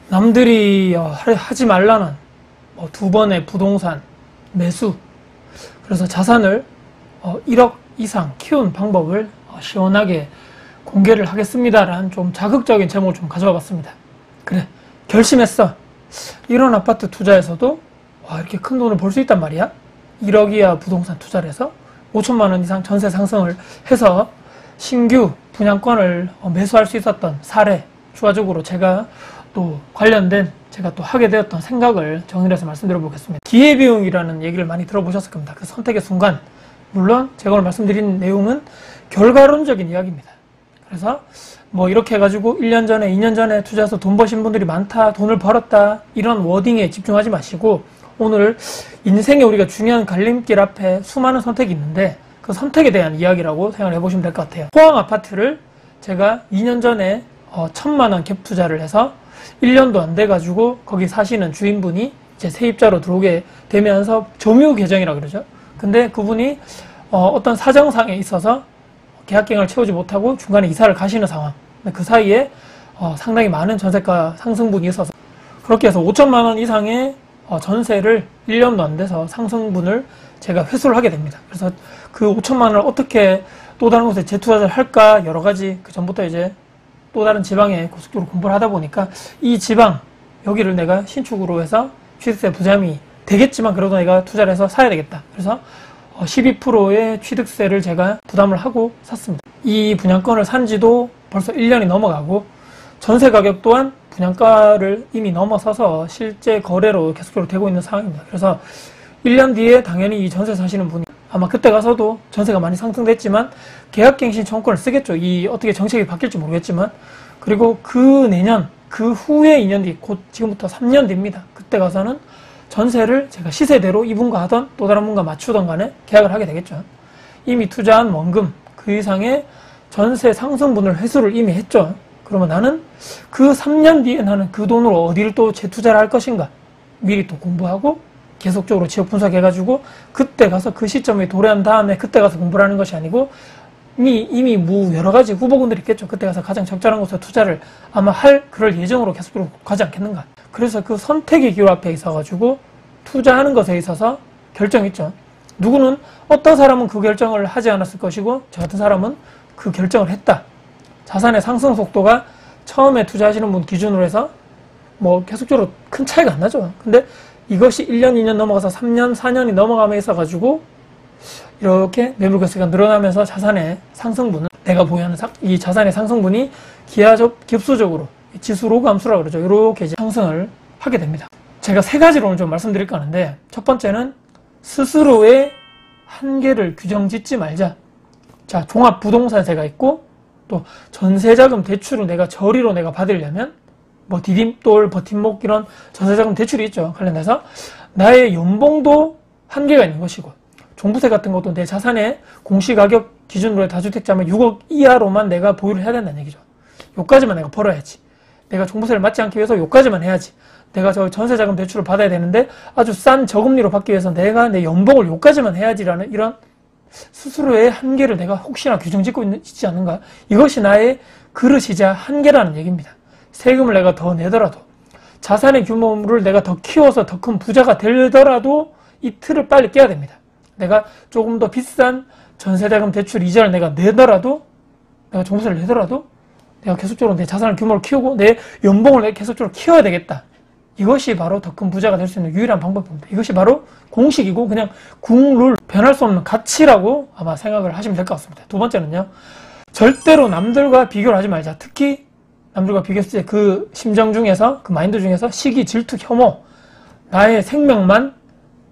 남들이 하지 말라는 두 번의 부동산 매수, 그래서 자산을 1억 이상 키운 방법을 시원하게 공개를 하겠습니다라는 좀 자극적인 제목을 좀 가져와 봤습니다. 그래, 결심했어. 이런 아파트 투자에서도 이렇게 큰 돈을 벌 수 있단 말이야. 1억 이하 부동산 투자를 해서 5천만 원 이상 전세 상승을 해서 신규 분양권을 매수할 수 있었던 사례, 추가적으로 제가 또 관련된 제가 또 하게 되었던 생각을 정리를 해서 말씀드려 보겠습니다. 기회비용이라는 얘기를 많이 들어보셨을 겁니다. 그 선택의 순간, 물론 제가 오늘 말씀드린 내용은 결과론적인 이야기입니다. 그래서 이렇게 해가지고 1년 전에 2년 전에 투자해서 돈 버신 분들이 많다, 돈을 벌었다, 이런 워딩에 집중하지 마시고 오늘 인생에 우리가 중요한 갈림길 앞에 수많은 선택이 있는데 그 선택에 대한 이야기라고 생각을 해보시면 될 것 같아요. 포항 아파트를 제가 2년 전에 1,000만 원 갭 투자를 해서 1년도 안 돼가지고 거기 사시는 주인분이 이제 세입자로 들어오게 되면서 점유 계정이라 그러죠. 근데 그분이 어떤 사정상에 있어서 계약기간을 채우지 못하고 중간에 이사를 가시는 상황. 그 사이에 상당히 많은 전세가 상승분이 있어서 그렇게 해서 5천만 원 이상의 전세를 1년도 안 돼서 상승분을 제가 회수를 하게 됩니다. 그래서 그 5천만 원을 어떻게 또 다른 곳에 재투자를 할까 여러 가지 그 전부터 이제 또 다른 지방에 고속적으로 공부를 하다 보니까 이 지방 여기를 내가 신축으로 해서 취득세 부담이 되겠지만 그래도 내가 투자를 해서 사야 되겠다. 그래서 12%의 취득세를 제가 부담을 하고 샀습니다. 이 분양권을 산 지도 벌써 1년이 넘어가고 전세 가격 또한 분양가를 이미 넘어서서 실제 거래로 계속적으로 되고 있는 상황입니다. 그래서 1년 뒤에 당연히 이 전세 사시는 분이 아마 그때 가서도 전세가 많이 상승됐지만 계약갱신 청구권을 쓰겠죠. 이 어떻게 정책이 바뀔지 모르겠지만, 그리고 그 내년 그 후에 2년 뒤, 곧 지금부터 3년 뒤입니다. 그때 가서는 전세를 제가 시세대로 이분과 하던 또 다른 분과 맞추던 간에 계약을 하게 되겠죠. 이미 투자한 원금 그 이상의 전세 상승분을 회수를 이미 했죠. 그러면 나는 그 3년 뒤에 나는 그 돈으로 어디를 또 재투자를 할 것인가 미리 또 공부하고 계속적으로 지역 분석해가지고 그때 가서 그 시점에 도래한 다음에 그때 가서 공부를 하는 것이 아니고 이미 여러 가지 후보군들이 있겠죠. 그때 가서 가장 적절한 곳에 투자를 아마 그럴 예정으로 계속적으로 가지 않겠는가. 그래서 그 선택의 기로 앞에 있어가지고 투자하는 것에 있어서 결정이 있죠. 누구는 어떤 사람은 그 결정을 하지 않았을 것이고 저 같은 사람은 그 결정을 했다. 자산의 상승 속도가 처음에 투자하시는 분 기준으로 해서 계속적으로 큰 차이가 안 나죠. 근데 이것이 1년, 2년 넘어가서 3년, 4년이 넘어가며 있어가지고 이렇게 매물가치가 늘어나면서 자산의 상승분은 내가 보유하는 이 자산의 상승분이 기하급수적으로 지수 로그함수라고 그러죠. 이렇게 이제 상승을 하게 됩니다. 제가 세 가지로 오늘 좀 말씀드릴까 하는데 첫 번째는 스스로의 한계를 규정짓지 말자. 자, 종합부동산세가 있고 또 전세자금 대출을 내가 저리로 내가 받으려면 디딤돌, 버팀목 이런 전세자금 대출이 있죠. 관련해서 나의 연봉도 한계가 있는 것이고 종부세 같은 것도 내 자산의 공시가격 기준으로 다주택자면 6억 이하로만 내가 보유를 해야 된다는 얘기죠. 요까지만 내가 벌어야지. 내가 종부세를 맞지 않기 위해서 요까지만 해야지. 내가 저 전세자금 대출을 받아야 되는데 아주 싼 저금리로 받기 위해서 내가 내 연봉을 요까지만 해야지라는 이런 스스로의 한계를 내가 혹시나 규정짓고 있지 않는가. 이것이 나의 그릇이자 한계라는 얘기입니다. 세금을 내가 더 내더라도 자산의 규모를 내가 더 키워서 더 큰 부자가 되더라도 이 틀을 빨리 깨야 됩니다. 내가 조금 더 비싼 전세자금 대출 이자를 내가 내더라도 내가 종부세를 내더라도 내가 계속적으로 내 자산의 규모를 키우고 내 연봉을 계속적으로 키워야 되겠다. 이것이 바로 더 큰 부자가 될 수 있는 유일한 방법입니다. 이것이 바로 공식이고 그냥 국룰, 변할 수 없는 가치라고 아마 생각을 하시면 될 것 같습니다. 두 번째는요. 절대로 남들과 비교를 하지 말자. 특히 남들과 비교했을 때 그 심정 중에서 그 마인드 중에서 시기, 질투, 혐오 나의 생명만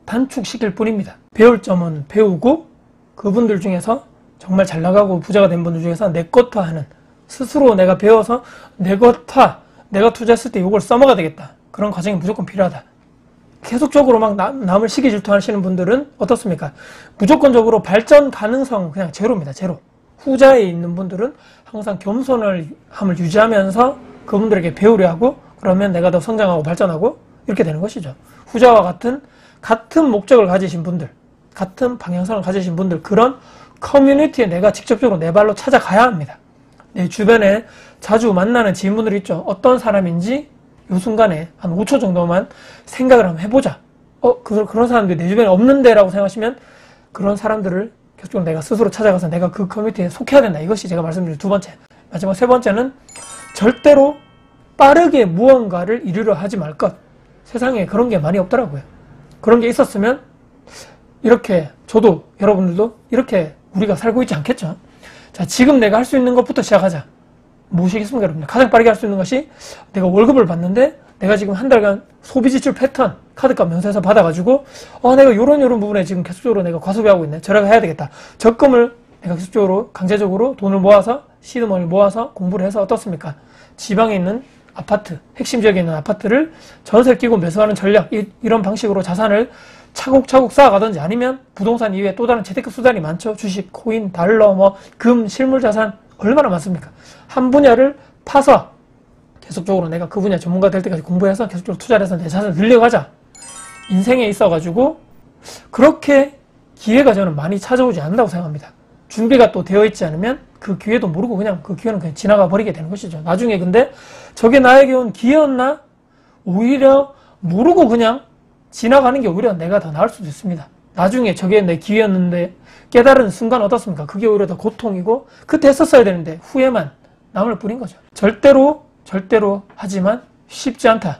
단축시킬 뿐입니다. 배울 점은 배우고 그분들 중에서 정말 잘 나가고 부자가 된 분들 중에서 내 것화하는 스스로 내가 배워서 내 것화 내가 투자했을 때 이걸 써먹어야 되겠다. 그런 과정이 무조건 필요하다. 계속적으로 막 남을 시기 질투하시는 분들은 어떻습니까? 무조건적으로 발전 가능성 그냥 제로입니다. 제로. 후자에 있는 분들은 항상 겸손함을 유지하면서 그분들에게 배우려 하고 그러면 내가 더 성장하고 발전하고 이렇게 되는 것이죠. 후자와 같은 목적을 가지신 분들, 같은 방향성을 가지신 분들, 그런 커뮤니티에 내가 직접적으로 내 발로 찾아가야 합니다. 내 주변에 자주 만나는 지인분들이 있죠. 어떤 사람인지 요 순간에 한 5초 정도만 생각을 한번 해보자. 그런 사람들이 내 주변에 없는데 라고 생각하시면 그런 사람들을 계속적으로 내가 스스로 찾아가서 내가 그 커뮤니티에 속해야 된다. 이것이 제가 말씀드린 두 번째. 마지막 세 번째는 절대로 빠르게 무언가를 이루려 하지 말 것. 세상에 그런 게 많이 없더라고요. 그런 게 있었으면 이렇게 저도 여러분들도 이렇게 우리가 살고 있지 않겠죠. 자, 지금 내가 할 수 있는 것부터 시작하자. 무엇이겠습니까, 여러분? 가장 빠르게 할 수 있는 것이 내가 월급을 받는데 내가 지금 한 달간 소비 지출 패턴 카드값 명세서 받아가지고 내가 요런 부분에 지금 계속적으로 내가 과소비하고 있네. 절약해야 되겠다. 적금을 내가 계속적으로 강제적으로 돈을 모아서 시드머니 모아서 공부를 해서 어떻습니까? 지방에 있는 아파트, 핵심 지역에 있는 아파트를 전세를 끼고 매수하는 전략, 이런 방식으로 자산을 차곡차곡 쌓아가든지 아니면 부동산 이외에 또 다른 재테크 수단이 많죠. 주식, 코인, 달러, 금, 실물 자산 얼마나 많습니까? 한 분야를 파서 계속적으로 내가 그 분야 전문가 될 때까지 공부해서 계속적으로 투자를 해서 내 자산을 늘려가자. 인생에 있어가지고 그렇게 기회가 저는 많이 찾아오지 않는다고 생각합니다. 준비가 또 되어 있지 않으면 그 기회도 모르고 그냥 그 기회는 그냥 지나가 버리게 되는 것이죠. 나중에 근데 저게 나에게 온 기회였나? 오히려 모르고 그냥 지나가는 게 오히려 내가 더 나을 수도 있습니다. 나중에 저게 내 기회였는데 깨달은 순간 어떻습니까? 그게 오히려 더 고통이고 그때 했었어야 되는데 후회만 남을 뿐인 거죠. 절대로 하지만 쉽지 않다.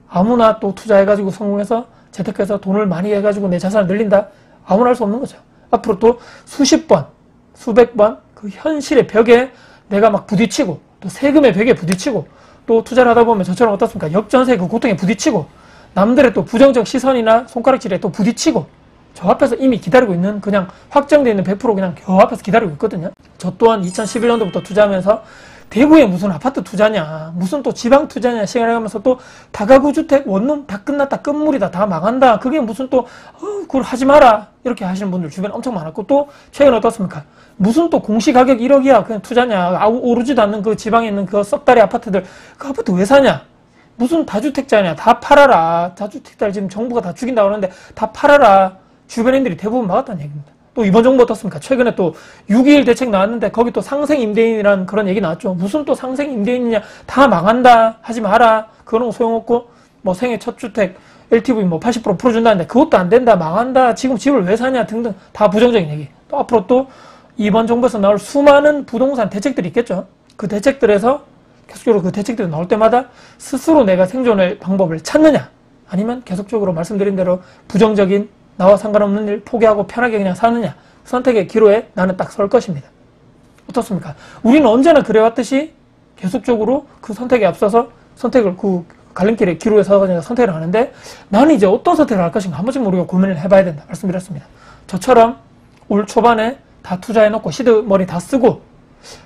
아무나 또 투자해가지고 성공해서 재테크해서 돈을 많이 해가지고 내 자산을 늘린다? 아무나 할 수 없는 거죠. 앞으로 또 수십 번, 수백 번 그 현실의 벽에 내가 막 부딪히고 또 세금의 벽에 부딪히고 또 투자를 하다 보면 저처럼 어떻습니까? 역전세 그 고통에 부딪히고 남들의 또 부정적 시선이나 손가락질에 또 부딪히고 저 앞에서 이미 기다리고 있는 그냥 확정되어 있는 100% 그냥 저 앞에서 기다리고 있거든요. 저 또한 2011년도부터 투자하면서 대구에 무슨 아파트 투자냐, 무슨 또 지방 투자냐 시간을 가면서 또 다가구 주택 원룸 다 끝났다, 끝물이다, 다 망한다. 그게 무슨 또 그걸 하지 마라 이렇게 하시는 분들 주변에 엄청 많았고 또 최근에 어떻습니까? 무슨 또 공시가격 1억이야 그냥 투자냐, 오르지도 않는 그 지방에 있는 그 썩다리 아파트들 그 아파트 왜 사냐? 무슨 다주택자냐, 다 팔아라. 다주택자를 지금 정부가 다 죽인다고 하는데 다 팔아라. 주변인들이 대부분 막았다는 얘기입니다. 또 이번 정부 어떻습니까? 최근에 또 6.21 대책 나왔는데 거기 또 상생임대인이라는 그런 얘기 나왔죠. 무슨 또 상생임대인이냐, 다 망한다, 하지 마라, 그거는 소용없고 뭐 생애 첫 주택 LTV 80% 풀어준다는데 그것도 안 된다, 망한다, 지금 집을 왜 사냐 등등 다 부정적인 얘기. 또 앞으로 또 이번 정부에서 나올 수많은 부동산 대책들이 있겠죠. 그 대책들에서 계속적으로 그 대책들이 나올 때마다 스스로 내가 생존할 방법을 찾느냐, 아니면 계속적으로 말씀드린 대로 부정적인 나와 상관없는 일 포기하고 편하게 그냥 사느냐, 선택의 기로에 나는 딱 설 것입니다. 어떻습니까? 우리는 언제나 그래왔듯이 계속적으로 그 선택에 앞서서 선택을 그 갈림길의 기로에 서서 선택을 하는데 나는 이제 어떤 선택을 할 것인가 한 번쯤 우리가 고민을 해봐야 된다 말씀드렸습니다. 저처럼 올 초반에 다 투자해놓고 시드머니 다 쓰고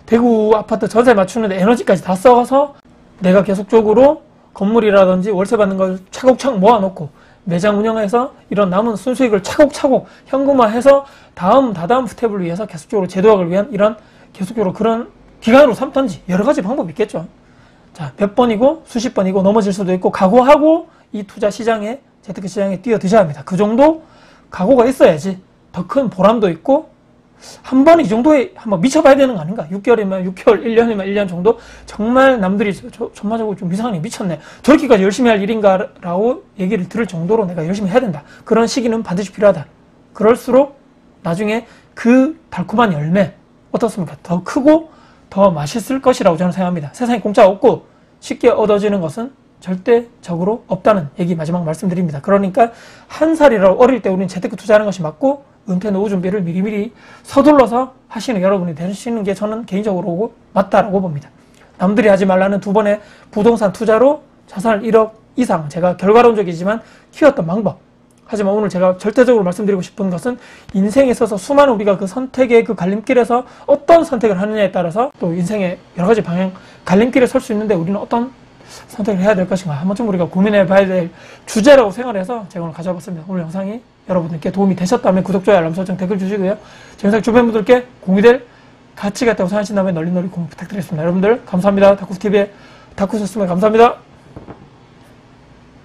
대구 아파트 전세 맞추는데 에너지까지 다 써서 내가 계속적으로 건물이라든지 월세 받는 걸 차곡차곡 모아놓고 매장 운영해서 이런 남은 순수익을 차곡차곡 현금화해서 다다음 스텝을 위해서 계속적으로 제도학을 위한 이런 계속적으로 그런 기간으로 삼던지 여러 가지 방법이 있겠죠. 자, 몇 번이고 수십 번이고 넘어질 수도 있고 각오하고 이 투자 시장에, 재테크 시장에 뛰어드셔야 합니다. 그 정도 각오가 있어야지 더 큰 보람도 있고 한 번 이 정도에 한번 미쳐봐야 되는 거 아닌가? 6개월이면 6개월, 1년이면 1년 정도? 정말 남들이 전반적으로 좀 이상하게 미쳤네. 저렇게까지 열심히 할 일인가? 라고 얘기를 들을 정도로 내가 열심히 해야 된다. 그런 시기는 반드시 필요하다. 그럴수록 나중에 그 달콤한 열매, 어떻습니까? 더 크고 더 맛있을 것이라고 저는 생각합니다. 세상에 공짜 없고 쉽게 얻어지는 것은 절대적으로 없다는 얘기 마지막 말씀드립니다. 그러니까 한 살이라도 어릴 때 우리는 재테크 투자하는 것이 맞고 은퇴 노후 준비를 미리미리 서둘러서 하시는 여러분이 되시는 게 저는 개인적으로 맞다라고 봅니다. 남들이 하지 말라는 두 번의 부동산 투자로 자산을 1억 이상 제가 결과론적이지만 키웠던 방법. 하지만 오늘 제가 절대적으로 말씀드리고 싶은 것은 인생에 있어서 수많은 우리가 그 선택의 그 갈림길에서 어떤 선택을 하느냐에 따라서 또 인생의 여러 가지 방향 갈림길에 설 수 있는데 우리는 어떤 선택을 해야 될 것인가 한 번쯤 우리가 고민해 봐야 될 주제라고 생각해서 제가 오늘 가져봤습니다. 오늘 영상이 여러분들께 도움이 되셨다면 구독, 좋아요, 알람 설정, 댓글 주시고요. 제 영상 주변 분들께 공유될 가치가 있다고 생각하신다면 널리 공유 부탁드리겠습니다. 여러분들 감사합니다. 다쿠TV의 다쿠셨으면 감사합니다.